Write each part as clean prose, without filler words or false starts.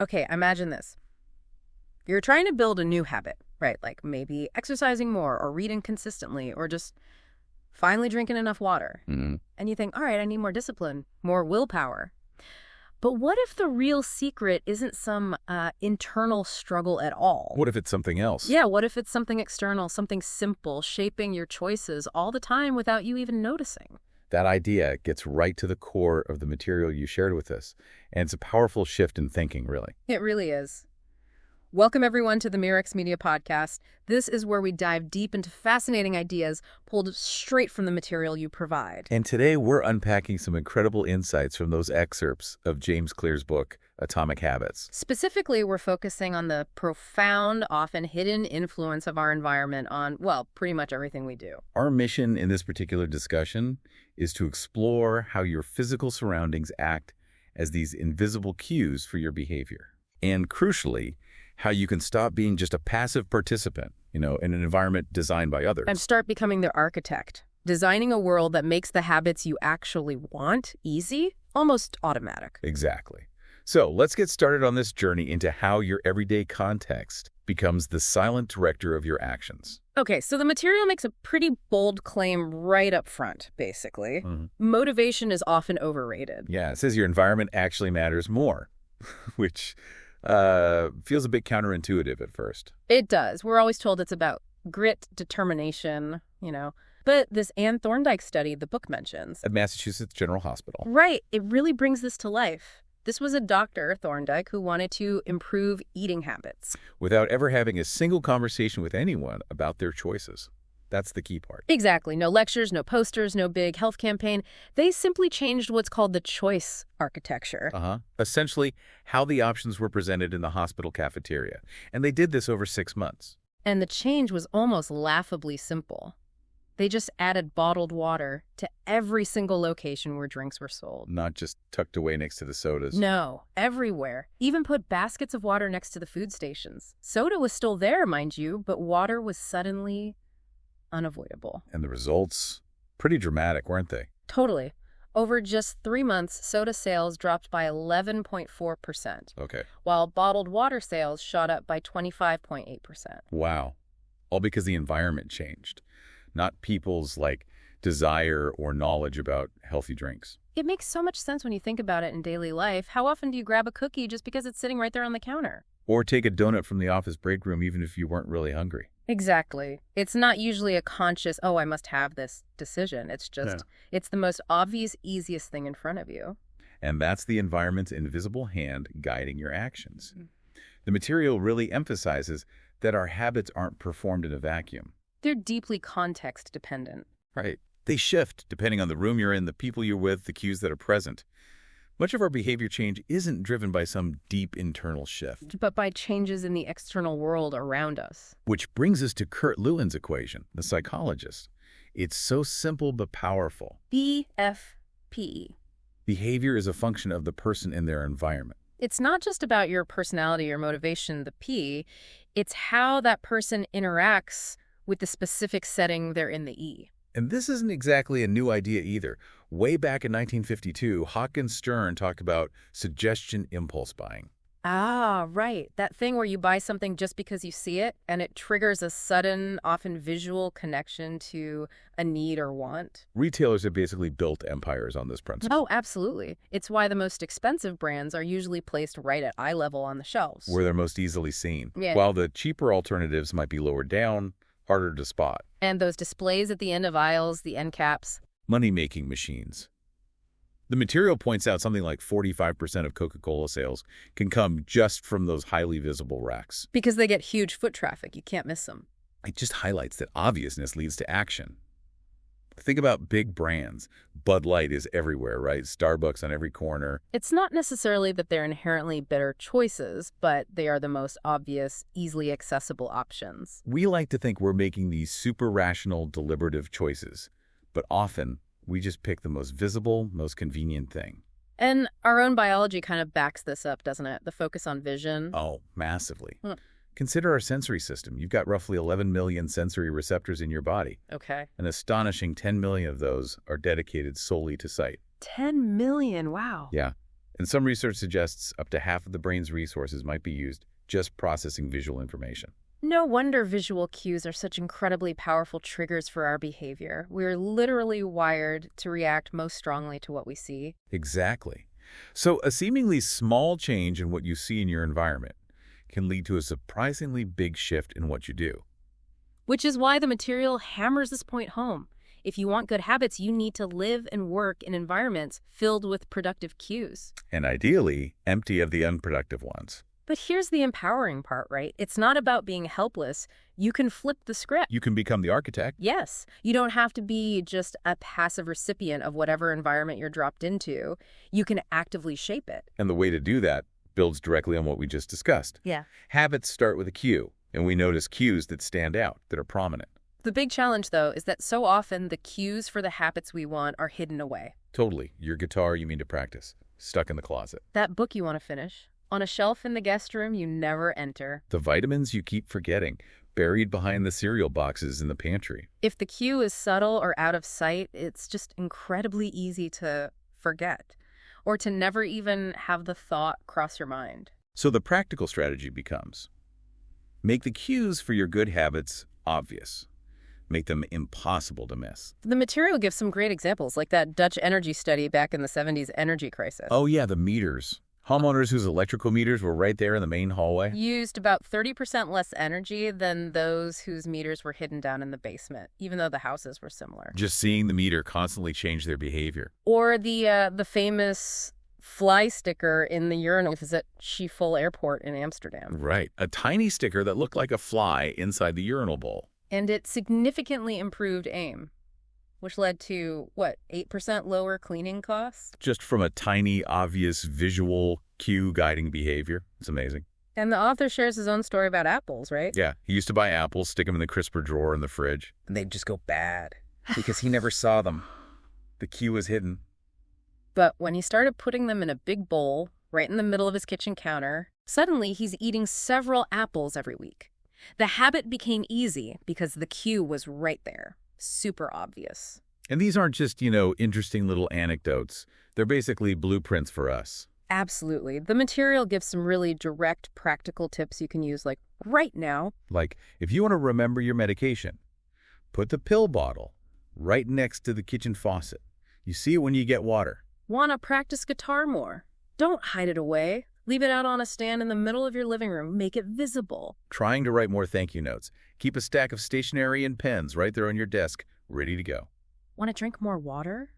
Okay, imagine this. You're trying to build a new habit, right? Like maybe exercising more or reading consistently or just finally drinking enough water. Hmm. And you think, all right, I need more discipline, more willpower. But what if the real secret isn't some internal struggle at all? What if it's something else? Yeah, what if it's something external, something simple, shaping your choices all the time without you even noticing? That idea gets right to the core of the material you shared with us, and it's a powerful shift in thinking, really. It really is. Welcome, everyone, to the Mirrex Media Podcast. This is where we dive deep into fascinating ideas pulled straight from the material you provide. And today we're unpacking some incredible insights from those excerpts of James Clear's book, Atomic Habits. Specifically, we're focusing on the profound, often hidden influence of our environment on, well, pretty much everything we do. Our mission in this particular discussion is to explore how your physical surroundings act as these invisible cues for your behavior. And crucially, how you can stop being just a passive participant, in an environment designed by others. And start becoming the architect, designing a world that makes the habits you actually want easy, almost automatic. Exactly. So let's get started on this journey into how your everyday context becomes the silent director of your actions. Okay, so the material makes a pretty bold claim right up front, basically. Mm-hmm. Motivation is often overrated. Yeah, it says your environment actually matters more, which feels a bit counterintuitive at first. It does. We're always told it's about grit, determination, But this Anne Thorndike study the book mentions. At Massachusetts General Hospital. Right. It really brings this to life. This was a doctor, Thorndike, who wanted to improve eating habits. Without ever having a single conversation with anyone about their choices. That's the key part. Exactly. No lectures, no posters, no big health campaign. They simply changed what's called the choice architecture. Essentially, how the options were presented in the hospital cafeteria. And they did this over 6 months. And the change was almost laughably simple. They just added bottled water to every single location where drinks were sold. Not just tucked away next to the sodas. No, everywhere. Even put baskets of water next to the food stations. Soda was still there, mind you, but water was suddenly unavoidable. And the results? Pretty dramatic, weren't they? Totally. Over just 3 months, soda sales dropped by 11.4%. Okay. While bottled water sales shot up by 25.8%. Wow. All because the environment changed. Not people's, desire or knowledge about healthy drinks. It makes so much sense when you think about it in daily life. How often do you grab a cookie just because it's sitting right there on the counter? Or take a donut from the office break room even if you weren't really hungry. Exactly. It's not usually a conscious, oh, I must have this decision. It's just, It's the most obvious, easiest thing in front of you. And that's the environment's invisible hand guiding your actions. The material really emphasizes that our habits aren't performed in a vacuum. They're deeply context dependent. Right. They shift depending on the room you're in, the people you're with, the cues that are present. Much of our behavior change isn't driven by some deep internal shift. But by changes in the external world around us. Which brings us to Kurt Lewin's equation, the psychologist. It's so simple but powerful. BFP. Behavior is a function of the person and their environment. It's not just about your personality or motivation, the P. It's how that person interacts with the specific setting they're in, the E. And this isn't exactly a new idea either. Way back in 1952, Hawkins Stern talked about suggestion impulse buying. Ah, right. That thing where you buy something just because you see it, and it triggers a sudden, often visual connection to a need or want. Retailers have basically built empires on this principle. Oh, absolutely. It's why the most expensive brands are usually placed right at eye level on the shelves. Where they're most easily seen. Yeah. While the cheaper alternatives might be lower down, harder to spot. And those displays at the end of aisles, the end caps. Money-making machines. The material points out something like 45% of Coca-Cola sales can come just from those highly visible racks. Because they get huge foot traffic. You can't miss them. It just highlights that obviousness leads to action. Think about big brands. Bud Light is everywhere, right? Starbucks on every corner. It's not necessarily that they're inherently better choices, but they are the most obvious, easily accessible options. We like to think we're making these super rational, deliberative choices, but often we just pick the most visible, most convenient thing. And our own biology kind of backs this up, doesn't it? The focus on vision. Oh, massively. Consider our sensory system. You've got roughly 11 million sensory receptors in your body. Okay. An astonishing 10 million of those are dedicated solely to sight. 10 million, wow. Yeah. And some research suggests up to half of the brain's resources might be used just processing visual information. No wonder visual cues are such incredibly powerful triggers for our behavior. We're literally wired to react most strongly to what we see. Exactly. So a seemingly small change in what you see in your environment can lead to a surprisingly big shift in what you do. Which is why the material hammers this point home. If you want good habits, you need to live and work in environments filled with productive cues. And ideally, empty of the unproductive ones. But here's the empowering part, right? It's not about being helpless. You can flip the script. You can become the architect. Yes, you don't have to be just a passive recipient of whatever environment you're dropped into. You can actively shape it. And the way to do that builds directly on what we just discussed. Yeah. Habits start with a cue, and we notice cues that stand out, that are prominent. The big challenge, though, is that so often the cues for the habits we want are hidden away. Totally. Your guitar you mean to practice, stuck in the closet. That book you want to finish, on a shelf in the guest room you never enter. The vitamins you keep forgetting, buried behind the cereal boxes in the pantry. If the cue is subtle or out of sight, it's just incredibly easy to forget, or to never even have the thought cross your mind. So the practical strategy becomes, make the cues for your good habits obvious. Make them impossible to miss. The material gives some great examples, like that Dutch energy study back in the 70s energy crisis. Oh yeah, the meters. Homeowners whose electrical meters were right there in the main hallway. Used about 30% less energy than those whose meters were hidden down in the basement, even though the houses were similar. Just seeing the meter constantly changed their behavior. Or the famous fly sticker in the urinal at Schiphol Airport in Amsterdam. Right. A tiny sticker that looked like a fly inside the urinal bowl. And it significantly improved aim, which led to, 8% lower cleaning costs? Just from a tiny, obvious visual cue guiding behavior. It's amazing. And the author shares his own story about apples, right? Yeah, he used to buy apples, stick them in the crisper drawer in the fridge. And they'd just go bad because he never saw them. The cue was hidden. But when he started putting them in a big bowl right in the middle of his kitchen counter, suddenly he's eating several apples every week. The habit became easy because the cue was right there. Super obvious. And these aren't just, interesting little anecdotes. They're basically blueprints for us. Absolutely. The material gives some really direct, practical tips you can use, like right now. Like, if you want to remember your medication, put the pill bottle right next to the kitchen faucet. You see it when you get water. Want to practice guitar more? Don't hide it away. Leave it out on a stand in the middle of your living room. Make it visible. Trying to write more thank you notes. Keep a stack of stationery and pens right there on your desk, ready to go. Want to drink more water?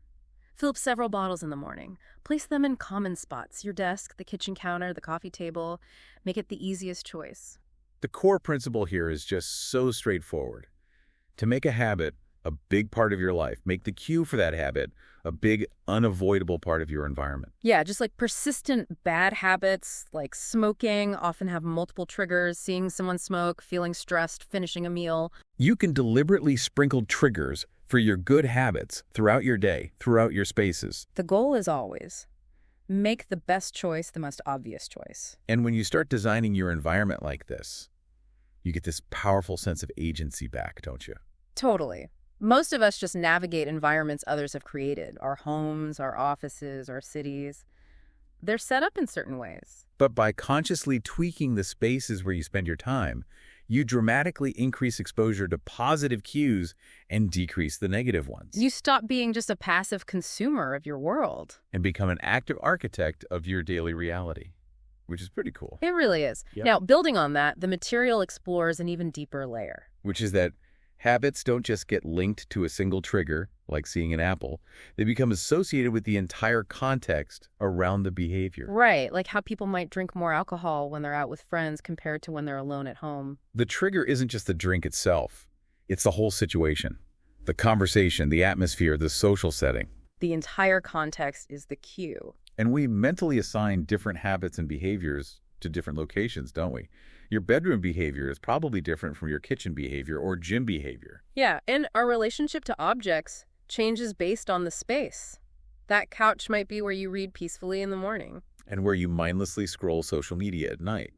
Fill up several bottles in the morning. Place them in common spots, your desk, the kitchen counter, the coffee table. Make it the easiest choice. The core principle here is just so straightforward. To make a habit a big part of your life, make the cue for that habit a big, unavoidable part of your environment. Yeah, just like persistent bad habits, like smoking, often have multiple triggers, seeing someone smoke, feeling stressed, finishing a meal. You can deliberately sprinkle triggers for your good habits throughout your day, throughout your spaces. The goal is always make the best choice the most obvious choice. And when you start designing your environment like this, you get this powerful sense of agency back, don't you? Totally. Most of us just navigate environments others have created, our homes, our offices, our cities. They're set up in certain ways. But by consciously tweaking the spaces where you spend your time, you dramatically increase exposure to positive cues and decrease the negative ones. You stop being just a passive consumer of your world. And become an active architect of your daily reality, which is pretty cool. It really is. Yep. Now, building on that, the material explores an even deeper layer. Which is that habits don't just get linked to a single trigger, like seeing an apple. They become associated with the entire context around the behavior. Right, like how people might drink more alcohol when they're out with friends compared to when they're alone at home. The trigger isn't just the drink itself. It's the whole situation. The conversation, the atmosphere, the social setting. The entire context is the cue. And we mentally assign different habits and behaviors to different locations, don't we? Your bedroom behavior is probably different from your kitchen behavior or gym behavior. Yeah, and our relationship to objects changes based on the space. That couch might be where you read peacefully in the morning. And where you mindlessly scroll social media at night.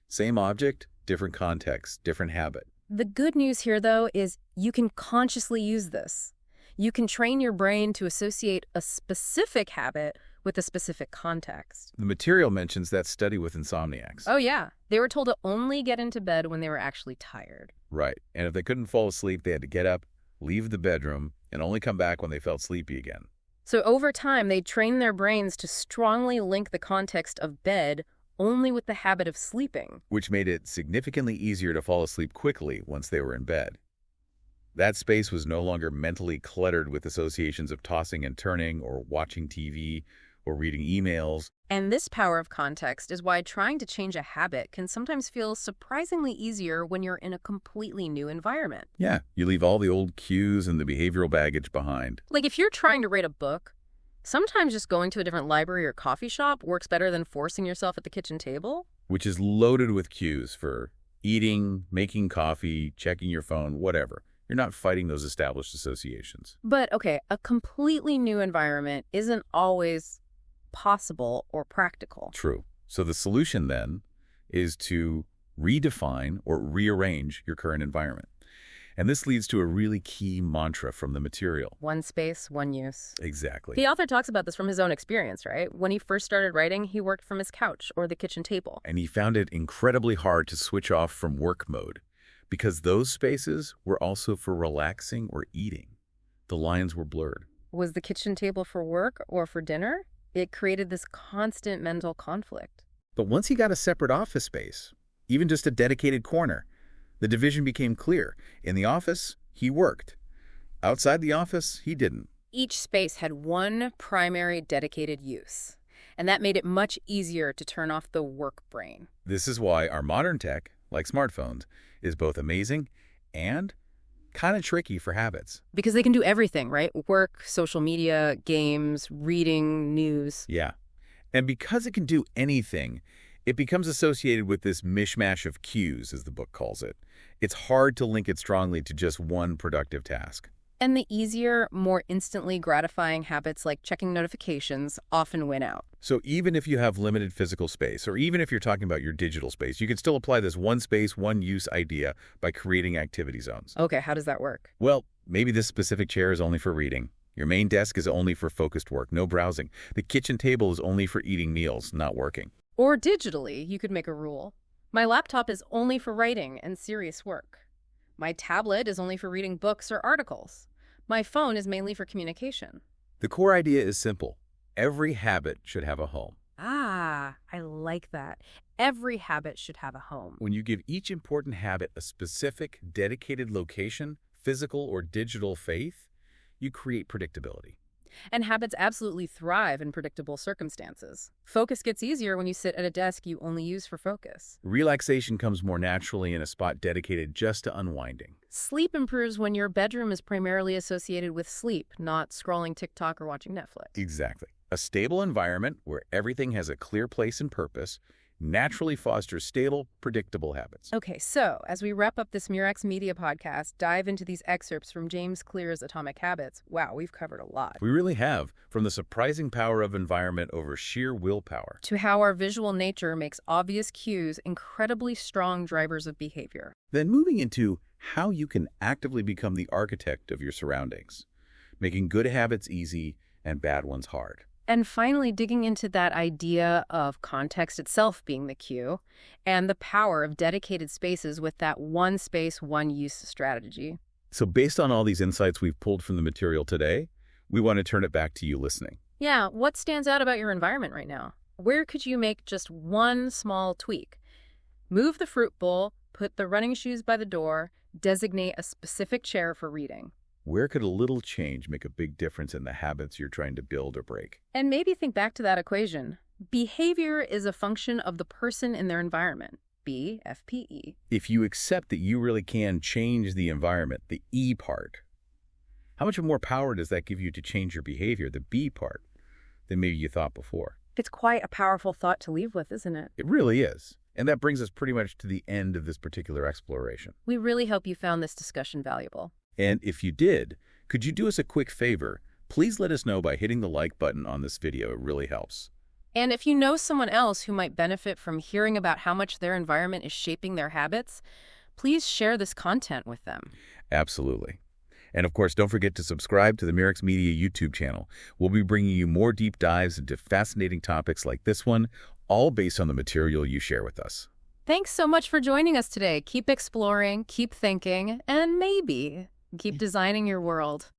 Same object, different context, different habit. The good news here, though, is you can consciously use this. You can train your brain to associate a specific habit with a specific context. The material mentions that study with insomniacs. Oh, yeah. They were told to only get into bed when they were actually tired. Right. And if they couldn't fall asleep, they had to get up, leave the bedroom, and only come back when they felt sleepy again. So over time, they trained their brains to strongly link the context of bed only with the habit of sleeping. Which made it significantly easier to fall asleep quickly once they were in bed. That space was no longer mentally cluttered with associations of tossing and turning or watching TV or reading emails. And this power of context is why trying to change a habit can sometimes feel surprisingly easier when you're in a completely new environment. Yeah, you leave all the old cues and the behavioral baggage behind. Like if you're trying to read a book, sometimes just going to a different library or coffee shop works better than forcing yourself at the kitchen table. Which is loaded with cues for eating, making coffee, checking your phone, whatever. You're not fighting those established associations. But, okay, a completely new environment isn't always possible or practical. True. So the solution then is to redefine or rearrange your current environment. And this leads to a really key mantra from the material. One space, one use. Exactly. The author talks about this from his own experience, right? When he first started writing, he worked from his couch or the kitchen table. And he found it incredibly hard to switch off from work mode because those spaces were also for relaxing or eating. The lines were blurred. Was the kitchen table for work or for dinner? It created this constant mental conflict. But once he got a separate office space, even just a dedicated corner, the division became clear. In the office, he worked. Outside the office, he didn't. Each space had one primary dedicated use, and that made it much easier to turn off the work brain. This is why our modern tech, like smartphones, is both amazing and kind of tricky for habits. Because they can do everything, right? Work, social media, games, reading, news. Yeah. And because it can do anything, it becomes associated with this mishmash of cues, as the book calls it. It's hard to link it strongly to just one productive task. And the easier, more instantly gratifying habits like checking notifications often win out. So even if you have limited physical space, or even if you're talking about your digital space, you can still apply this one space, one use idea by creating activity zones. Okay, how does that work? Well, maybe this specific chair is only for reading. Your main desk is only for focused work, no browsing. The kitchen table is only for eating meals, not working. Or digitally, you could make a rule. My laptop is only for writing and serious work. My tablet is only for reading books or articles. My phone is mainly for communication. The core idea is simple. Every habit should have a home. Ah, I like that. Every habit should have a home. When you give each important habit a specific, dedicated location, physical or digital faith, you create predictability. And habits absolutely thrive in predictable circumstances. Focus gets easier when you sit at a desk you only use for focus. Relaxation comes more naturally in a spot dedicated just to unwinding. Sleep improves when your bedroom is primarily associated with sleep, not scrolling TikTok or watching Netflix. Exactly. A stable environment where everything has a clear place and purpose naturally fosters stable, predictable habits. Okay, so as we wrap up this Murex Media podcast, dive into these excerpts from James Clear's Atomic Habits. Wow, we've covered a lot. We really have, from the surprising power of environment over sheer willpower, To how our visual nature makes obvious cues incredibly strong drivers of behavior. then moving into how you can actively become the architect of your surroundings, making good habits easy and bad ones hard. And finally, digging into that idea of context itself being the cue and the power of dedicated spaces with that one space, one use strategy. So based on all these insights we've pulled from the material today, we want to turn it back to you listening. Yeah, what stands out about your environment right now? Where could you make just one small tweak? Move the fruit bowl, put the running shoes by the door, designate a specific chair for reading. Where could a little change make a big difference in the habits you're trying to build or break? And maybe think back to that equation. Behavior is a function of the person in their environment. BFPE. If you accept that you really can change the environment, the E part, how much more power does that give you to change your behavior, the B part, than maybe you thought before? It's quite a powerful thought to leave with, isn't it? It really is. And that brings us pretty much to the end of this particular exploration. We really hope you found this discussion valuable. And if you did, could you do us a quick favor? Please let us know by hitting the like button on this video. It really helps. And if you know someone else who might benefit from hearing about how much their environment is shaping their habits, please share this content with them. Absolutely. And of course, don't forget to subscribe to the Merrick's Media YouTube channel. We'll be bringing you more deep dives into fascinating topics like this one, all based on the material you share with us. Thanks so much for joining us today. Keep exploring, keep thinking, and maybe keep designing your world.